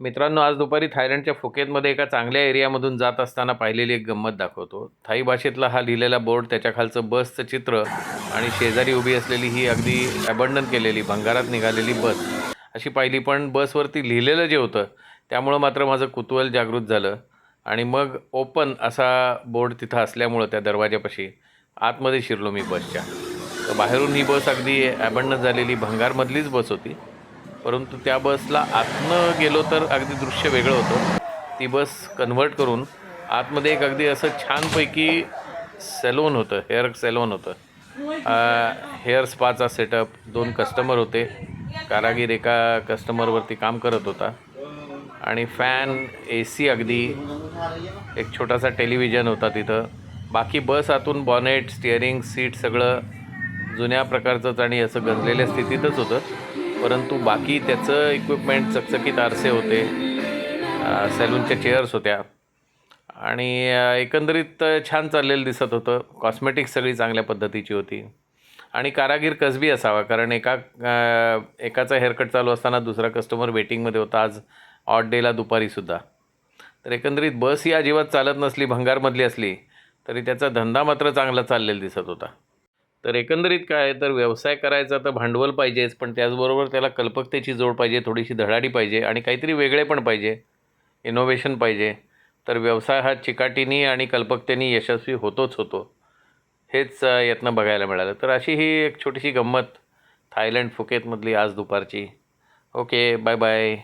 मित्रांनो, आज दुपारी थायलंडच्या फुकेतमध्ये एका चांगल्या एरियामधून जात असताना पाहिलेली एक गंमत दाखवतो. थाई भाषेतला हा लिहिलेला बोर्ड, त्याच्या खालचं बसचं चित्र आणि शेजारी उभी असलेली ही अगदी अबंडन केलेली, भंगारात निघालेली बस अशी पाहिली. पण बसवरती लिहिलेलं जे होतं त्यामुळं मात्र माझं कुतूहल जागृत झालं आणि मग ओपन असा बोर्ड तिथं असल्यामुळं त्या दरवाजापाशी आतमध्ये शिरलो मी बसच्या. तर बाहेरून ही बस अगदी अबंडन झालेली भंगारमधलीच बस होती. परंतु त्या बसला आतनं गेलो तर अगदी दृश्य वेगळं होतं. ती बस कन्व्हर्ट करून आतमध्ये एक अगदी असं छानपैकी सॅलून होतं, हेअर सॅलून होतं. हेअर स्पाचा सेटअप, 2 कस्टमर होते. कारागीर एका कस्टमरवरती काम करत होता आणि फॅन, AC, अगदी एक छोटासा टेलिव्हिजन होता तिथं. बाकी बस आतून बॉनेट, स्टिअरिंग, सीट सगळं जुन्या प्रकारचंच आणि असं गंजलेल्या स्थितीतच होतं. परंतु बाकी त्याचं इक्विपमेंट, चकचकीत आरसे होते, सॅलूनच्या चेअर्स होत्या आणि एकंदरीत छान चाललेलं दिसत होतं. कॉस्मेटिक्स सगळी चांगल्या पद्धतीची होती आणि कारागीर कसबी असावा, कारण एकाचा हेअरकट चालू असताना दुसरा कस्टमर वेटिंगमध्ये होता, आज ऑड डेला दुपारीसुद्धा. तर एकंदरीत बस ही अजिबात चालत नसली, भंगारमधली असली तरी त्याचा धंदा मात्र चांगला चाललेला दिसत होता. तर एकंदरीत काय, तर व्यवसाय करायचा तर भांडवल पाहिजेच, पण त्याचबरोबर त्याला कल्पकतेची जोड पाहिजे, थोडीशी धडाडी पाहिजे आणि काहीतरी वेगळे पण पाहिजे, इनोव्हेशन पाहिजे. तर व्यवसाय हा चिकाटीने आणि कल्पकतेने यशस्वी होतोच होतो. हेच यातनं बघायला मिळालं. तर अशी ही एक छोटीशी गंमत थायलंड फुकेतमधली आज दुपारची. Okay, bye bye.